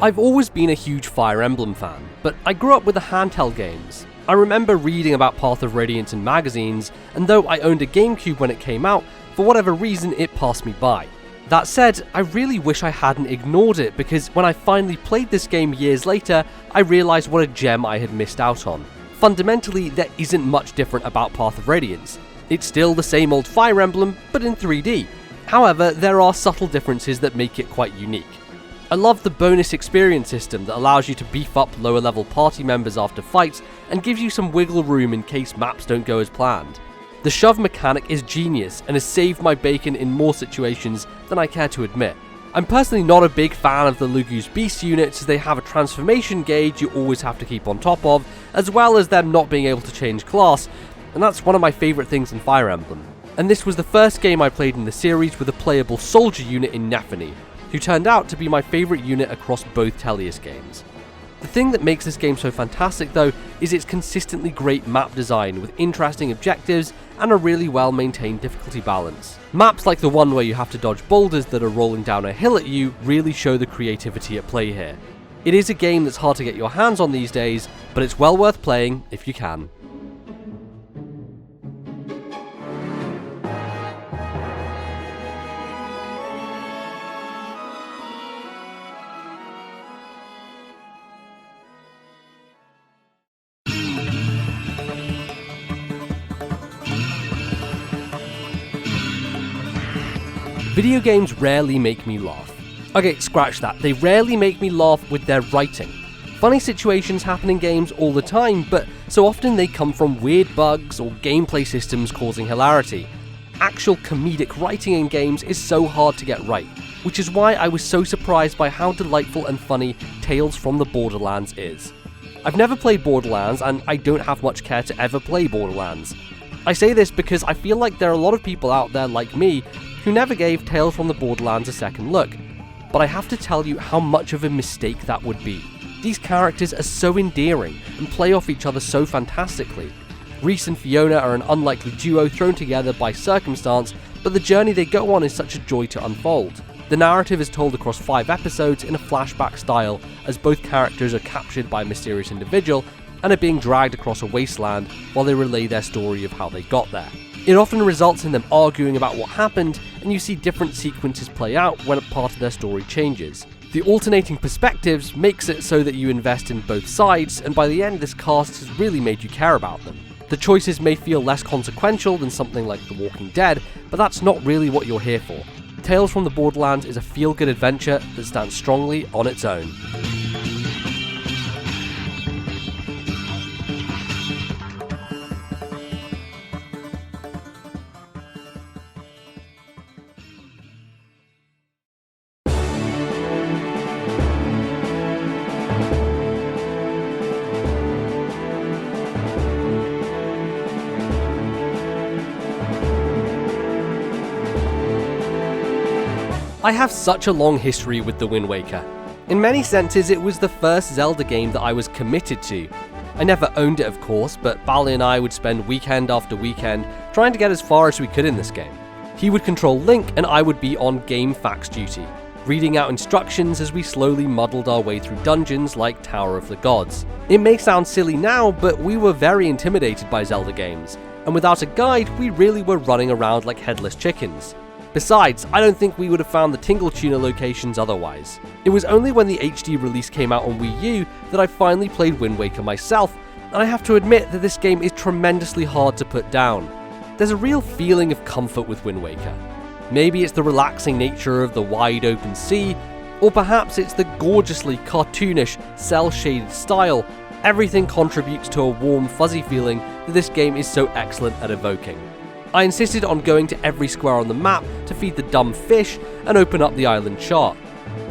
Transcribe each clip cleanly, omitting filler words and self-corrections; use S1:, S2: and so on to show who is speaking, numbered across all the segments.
S1: I've always been a huge Fire Emblem fan, but I grew up with the handheld games. I remember reading about Path of Radiance in magazines, and though I owned a GameCube when it came out, for whatever reason it passed me by. That said, I really wish I hadn't ignored it, because when I finally played this game years later, I realised what a gem I had missed out on. Fundamentally, there isn't much different about Path of Radiance. It's still the same old Fire Emblem, but in 3D. However, there are subtle differences that make it quite unique. I love the bonus experience system that allows you to beef up lower level party members after fights and gives you some wiggle room in case maps don't go as planned. The shove mechanic is genius and has saved my bacon in more situations than I care to admit. I'm personally not a big fan of the Lugu's Beast units, as they have a transformation gauge you always have to keep on top of, as well as them not being able to change class, and that's one of my favourite things in Fire Emblem. And this was the first game I played in the series with a playable soldier unit in Nephany, who turned out to be my favourite unit across both Tellius games. The thing that makes this game so fantastic though is its consistently great map design with interesting objectives and a really well maintained difficulty balance. Maps like the one where you have to dodge boulders that are rolling down a hill at you really show the creativity at play here. It is a game that's hard to get your hands on these days, but it's well worth playing if you can. Video games rarely make me laugh. Okay, scratch that. They rarely make me laugh with their writing. Funny situations happen in games all the time, but so often they come from weird bugs or gameplay systems causing hilarity. Actual comedic writing in games is so hard to get right, which is why I was so surprised by how delightful and funny Tales from the Borderlands is. I've never played Borderlands, and I don't have much care to ever play Borderlands. I say this because I feel like there are a lot of people out there like me who never gave Tales from the Borderlands a second look, but I have to tell you how much of a mistake that would be. These characters are so endearing and play off each other so fantastically. Reese and Fiona are an unlikely duo thrown together by circumstance, but the journey they go on is such a joy to unfold. The narrative is told across 5 episodes in a flashback style, as both characters are captured by a mysterious individual and are being dragged across a wasteland while they relay their story of how they got there. It often results in them arguing about what happened, and you see different sequences play out when a part of their story changes. The alternating perspectives makes it so that you invest in both sides, and by the end this cast has really made you care about them. The choices may feel less consequential than something like The Walking Dead, but that's not really what you're here for. Tales from the Borderlands is a feel-good adventure that stands strongly on its own. I have such a long history with the Wind Waker. In many senses, it was the first Zelda game that I was committed to. I never owned it, of course, but Bali and I would spend weekend after weekend trying to get as far as we could in this game. He would control Link and I would be on game facts duty, reading out instructions as we slowly muddled our way through dungeons like Tower of the Gods. It may sound silly now, but we were very intimidated by Zelda games, and without a guide, we really were running around like headless chickens. Besides, I don't think we would have found the Tingle Tuner locations otherwise. It was only when the HD release came out on Wii U that I finally played Wind Waker myself, and I have to admit that this game is tremendously hard to put down. There's a real feeling of comfort with Wind Waker. Maybe it's the relaxing nature of the wide open sea, or perhaps it's the gorgeously cartoonish, cel-shaded style. Everything contributes to a warm, fuzzy feeling that this game is so excellent at evoking. I insisted on going to every square on the map to feed the dumb fish and open up the island chart.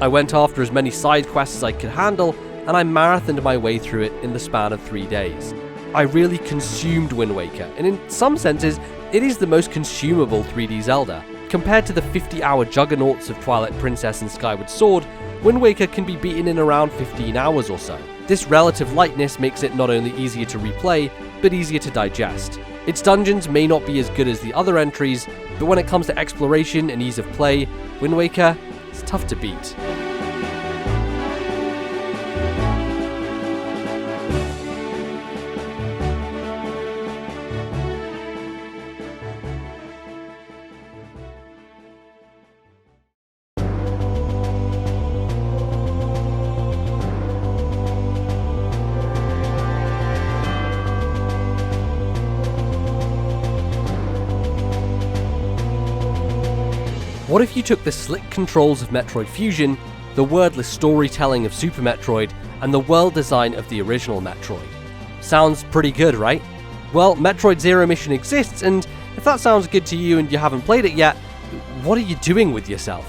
S1: I went after as many side quests as I could handle, and I marathoned my way through it in the span of 3 days. I really consumed Wind Waker, and in some senses, it is the most consumable 3D Zelda. Compared to the 50-hour juggernauts of Twilight Princess and Skyward Sword, Wind Waker can be beaten in around 15 hours or so. This relative lightness makes it not only easier to replay, but easier to digest. Its dungeons may not be as good as the other entries, but when it comes to exploration and ease of play, Wind Waker is tough to beat. What if you took the slick controls of Metroid Fusion, the wordless storytelling of Super Metroid, and the world design of the original Metroid? Sounds pretty good, right? Well, Metroid Zero Mission exists, and if that sounds good to you and you haven't played it yet, what are you doing with yourself?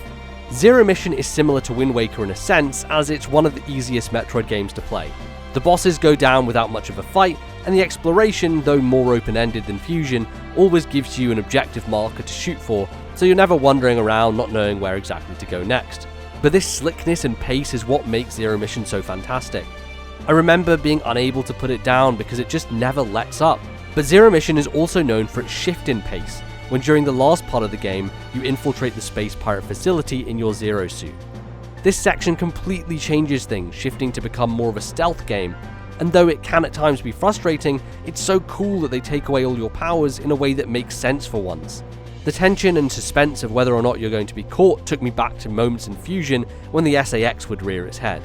S1: Zero Mission is similar to Wind Waker in a sense, as it's one of the easiest Metroid games to play. The bosses go down without much of a fight, and the exploration, though more open-ended than Fusion, always gives you an objective marker to shoot for, so you're never wandering around not knowing where exactly to go next. But this slickness and pace is what makes Zero Mission so fantastic. I remember being unable to put it down because it just never lets up. But Zero Mission is also known for its shift in pace, when during the last part of the game, you infiltrate the space pirate facility in your Zero suit. This section completely changes things, shifting to become more of a stealth game, and though it can at times be frustrating, it's so cool that they take away all your powers in a way that makes sense for once. The tension and suspense of whether or not you're going to be caught took me back to moments in Fusion when the SAX would rear its head.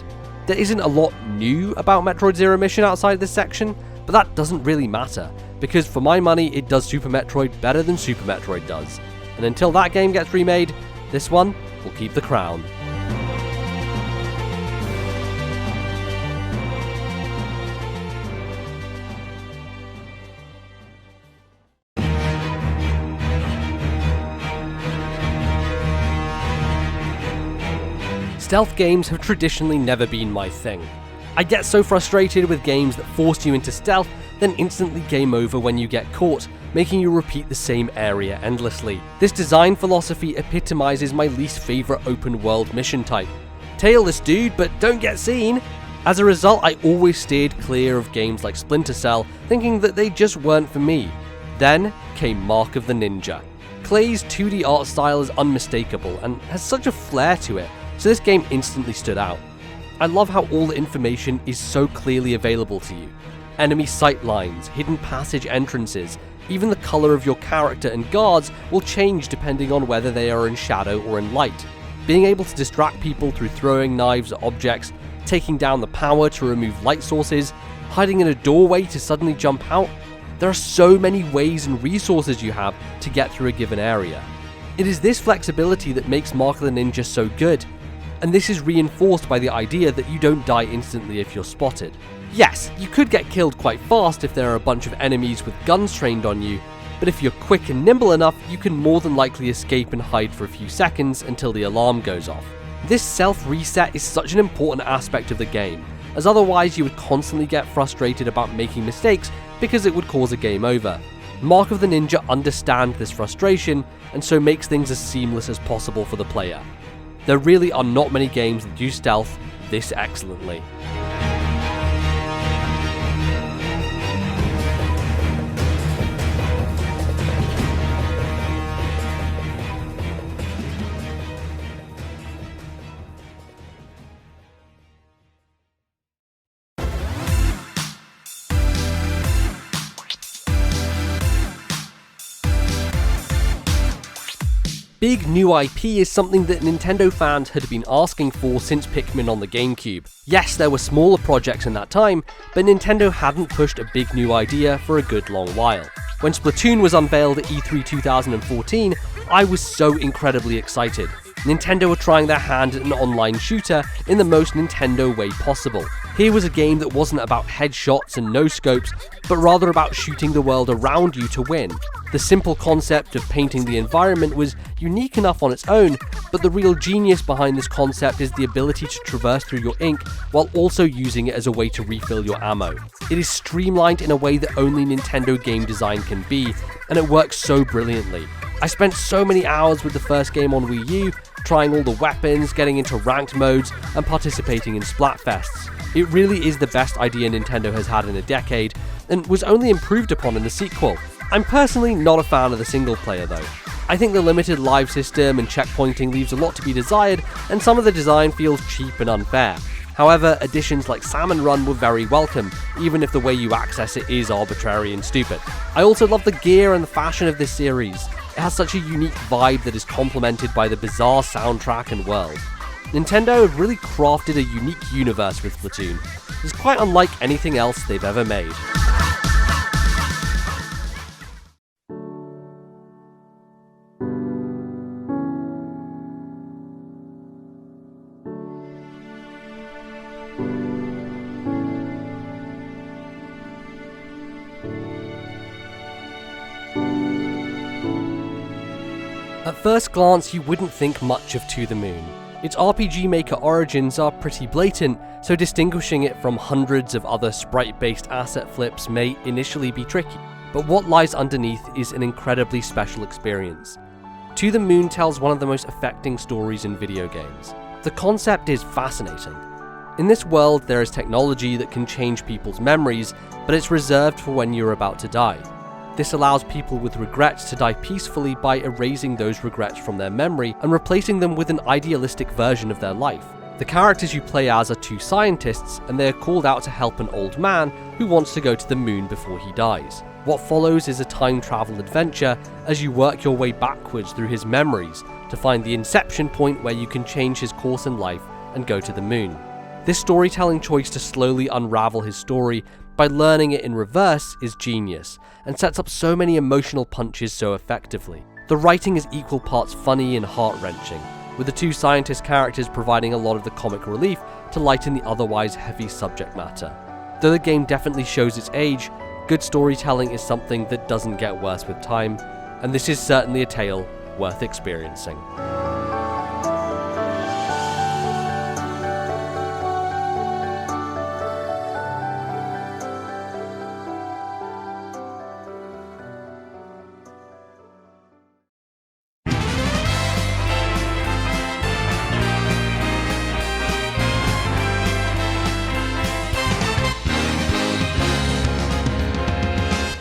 S1: There isn't a lot new about Metroid Zero Mission outside this section, but that doesn't really matter, because for my money it does Super Metroid better than Super Metroid does. And until that game gets remade, this one will keep the crown. Stealth games have traditionally never been my thing. I get so frustrated with games that force you into stealth, then instantly game over when you get caught, making you repeat the same area endlessly. This design philosophy epitomizes my least favorite open world mission type. Tail this dude, but don't get seen! As a result, I always steered clear of games like Splinter Cell, thinking that they just weren't for me. Then came Mark of the Ninja. Clay's 2D art style is unmistakable and has such a flair to it, so this game instantly stood out. I love how all the information is so clearly available to you. Enemy sight lines, hidden passage entrances, even the colour of your character and guards will change depending on whether they are in shadow or in light. Being able to distract people through throwing knives at objects, taking down the power to remove light sources, hiding in a doorway to suddenly jump out. There are so many ways and resources you have to get through a given area. It is this flexibility that makes Mark of the Ninja so good, and this is reinforced by the idea that you don't die instantly if you're spotted. Yes, you could get killed quite fast if there are a bunch of enemies with guns trained on you, but if you're quick and nimble enough, you can more than likely escape and hide for a few seconds until the alarm goes off. This self-reset is such an important aspect of the game, as otherwise you would constantly get frustrated about making mistakes because it would cause a game over. Mark of the Ninja understands this frustration, and so makes things as seamless as possible for the player. There really are not many games that do stealth this excellently. Big new IP is something that Nintendo fans had been asking for since Pikmin on the GameCube. Yes, there were smaller projects in that time, but Nintendo hadn't pushed a big new idea for a good long while. When Splatoon was unveiled at E3 2014, I was so incredibly excited. Nintendo were trying their hand at an online shooter in the most Nintendo way possible. Here was a game that wasn't about headshots and no-scopes, but rather about shooting the world around you to win. The simple concept of painting the environment was unique enough on its own, but the real genius behind this concept is the ability to traverse through your ink while also using it as a way to refill your ammo. It is streamlined in a way that only Nintendo game design can be, and it works so brilliantly. I spent so many hours with the first game on Wii U, trying all the weapons, getting into ranked modes, and participating in Splatfests. It really is the best idea Nintendo has had in a decade, and was only improved upon in the sequel. I'm personally not a fan of the single player though. I think the limited live system and checkpointing leaves a lot to be desired, and some of the design feels cheap and unfair. However, additions like Salmon Run were very welcome, even if the way you access it is arbitrary and stupid. I also love the gear and the fashion of this series. It has such a unique vibe that is complemented by the bizarre soundtrack and world. Nintendo have really crafted a unique universe with Splatoon. It's quite unlike anything else they've ever made. At first glance, you wouldn't think much of To the Moon. Its RPG Maker origins are pretty blatant, so distinguishing it from hundreds of other sprite-based asset flips may initially be tricky. But what lies underneath is an incredibly special experience. To the Moon tells one of the most affecting stories in video games. The concept is fascinating. In this world, there is technology that can change people's memories, but it's reserved for when you're about to die. This allows people with regrets to die peacefully by erasing those regrets from their memory and replacing them with an idealistic version of their life. The characters you play as are two scientists, and they are called out to help an old man who wants to go to the moon before he dies. What follows is a time travel adventure as you work your way backwards through his memories to find the inception point where you can change his course in life and go to the moon. This storytelling choice to slowly unravel his story by learning it in reverse is genius, and sets up so many emotional punches so effectively. The writing is equal parts funny and heart-wrenching, with the two scientist characters providing a lot of the comic relief to lighten the otherwise heavy subject matter. Though the game definitely shows its age, good storytelling is something that doesn't get worse with time, and this is certainly a tale worth experiencing.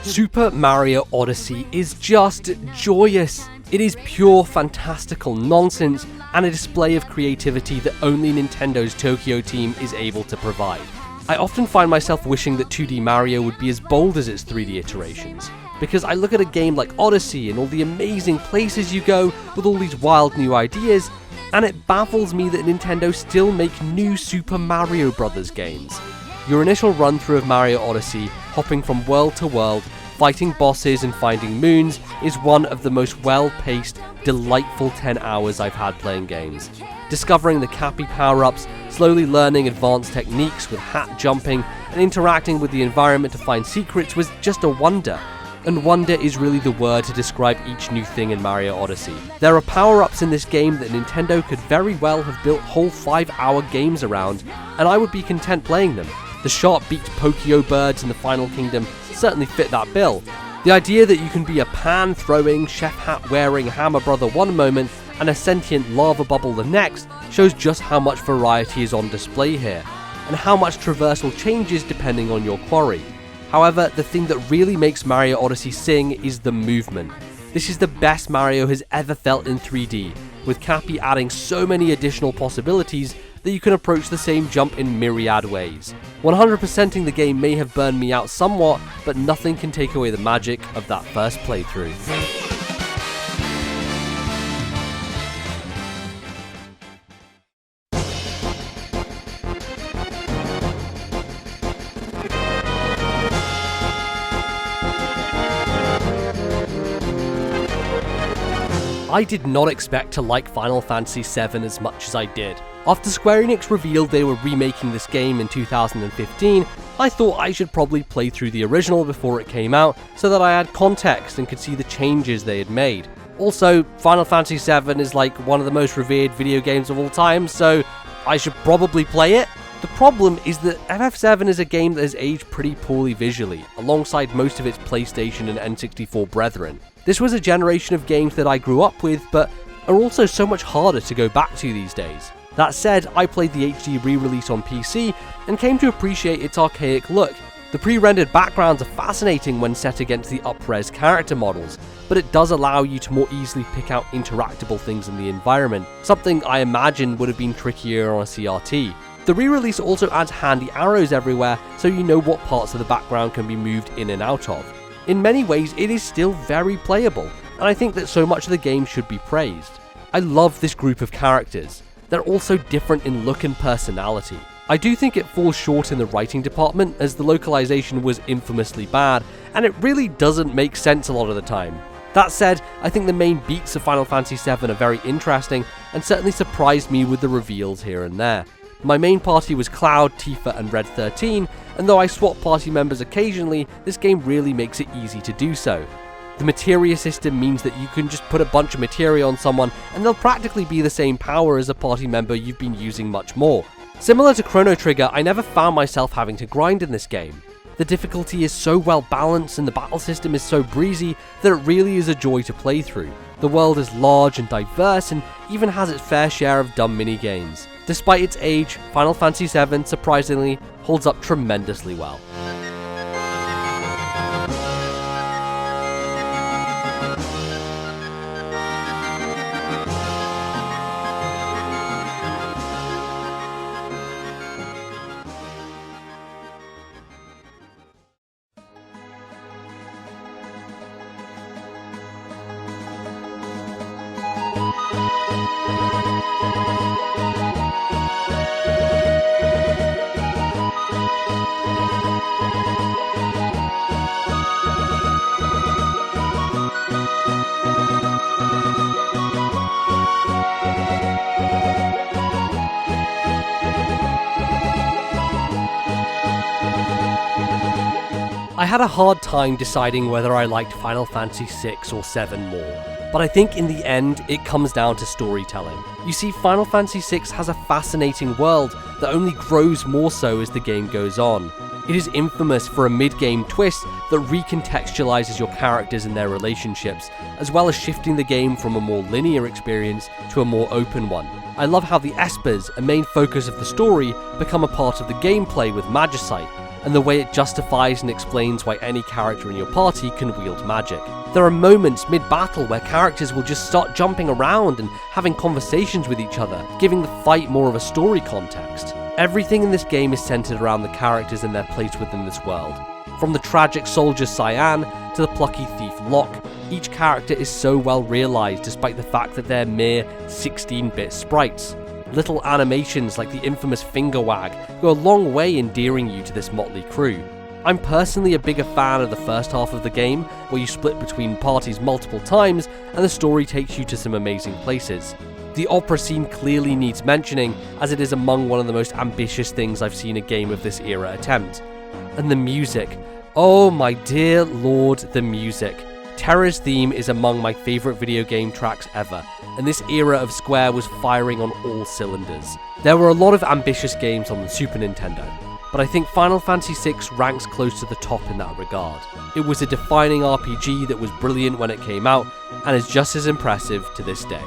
S1: Super Mario Odyssey is just joyous. It is pure fantastical nonsense and a display of creativity that only Nintendo's Tokyo team is able to provide. I often find myself wishing that 2D Mario would be as bold as its 3D iterations, because I look at a game like Odyssey and all the amazing places you go with all these wild new ideas, and it baffles me that Nintendo still make new Super Mario Bros. Games. Your initial run through of Mario Odyssey, hopping from world to world, fighting bosses and finding moons, is one of the most well-paced, delightful 10 hours I've had playing games. Discovering the Cappy power-ups, slowly learning advanced techniques with hat jumping, and interacting with the environment to find secrets was just a wonder. And wonder is really the word to describe each new thing in Mario Odyssey. There are power-ups in this game that Nintendo could very well have built whole 5-hour games around, and I would be content playing them. The sharp-beaked Pokeo birds in the Final Kingdom certainly fit that bill. The idea that you can be a pan-throwing, chef-hat-wearing Hammer Brother one moment and a sentient lava bubble the next shows just how much variety is on display here, and how much traversal changes depending on your quarry. However, the thing that really makes Mario Odyssey sing is the movement. This is the best Mario has ever felt in 3D, with Cappy adding so many additional possibilities that you can approach the same jump in myriad ways. 100%ing the game may have burned me out somewhat, but nothing can take away the magic of that first playthrough. I did not expect to like Final Fantasy VII as much as I did. After Square Enix revealed they were remaking this game in 2015, I thought I should probably play through the original before it came out so that I had context and could see the changes they had made. Also, Final Fantasy VII is like one of the most revered video games of all time, so I should probably play it. The problem is that FF7 is a game that has aged pretty poorly visually, alongside most of its PlayStation and N64 brethren. This was a generation of games that I grew up with, but are also so much harder to go back to these days. That said, I played the HD re-release on PC and came to appreciate its archaic look. The pre-rendered backgrounds are fascinating when set against the up-res character models, but it does allow you to more easily pick out interactable things in the environment, something I imagine would have been trickier on a CRT. The re-release also adds handy arrows everywhere, so you know what parts of the background can be moved in and out of. In many ways, it is still very playable, and I think that so much of the game should be praised. I love this group of characters. They're also different in look and personality. I do think it falls short in the writing department, as the localization was infamously bad, and it really doesn't make sense a lot of the time. That said, I think the main beats of Final Fantasy VII are very interesting, and certainly surprised me with the reveals here and there. My main party was Cloud, Tifa, and Red 13, and though I swap party members occasionally, this game really makes it easy to do so. The materia system means that you can just put a bunch of materia on someone and they'll practically be the same power as a party member you've been using much more. Similar to Chrono Trigger, I never found myself having to grind in this game. The difficulty is so well balanced and the battle system is so breezy that it really is a joy to play through. The world is large and diverse and even has its fair share of dumb mini-games. Despite its age, Final Fantasy VII surprisingly holds up tremendously well. I had a hard time deciding whether I liked Final Fantasy VI or VII more, but I think in the end it comes down to storytelling. You see, Final Fantasy VI has a fascinating world that only grows more so as the game goes on. It is infamous for a mid-game twist that recontextualizes your characters and their relationships, as well as shifting the game from a more linear experience to a more open one. I love how the Espers, a main focus of the story, become a part of the gameplay with Magicite, and the way it justifies and explains why any character in your party can wield magic. There are moments mid-battle where characters will just start jumping around and having conversations with each other, giving the fight more of a story context. Everything in this game is centered around the characters and their place within this world. From the tragic soldier Cyan to the plucky thief Locke, each character is so well realized despite the fact that they're mere 16-bit sprites. Little animations like the infamous finger wag go a long way endearing you to this motley crew. I'm personally a bigger fan of the first half of the game, where you split between parties multiple times and the story takes you to some amazing places. The opera scene clearly needs mentioning, as it is among one of the most ambitious things I've seen a game of this era attempt. And the music. Oh my dear lord, the music. Terra's theme is among my favourite video game tracks ever, and this era of Square was firing on all cylinders. There were a lot of ambitious games on the Super Nintendo, but I think Final Fantasy VI ranks close to the top in that regard. It was a defining RPG that was brilliant when it came out, and is just as impressive to this day.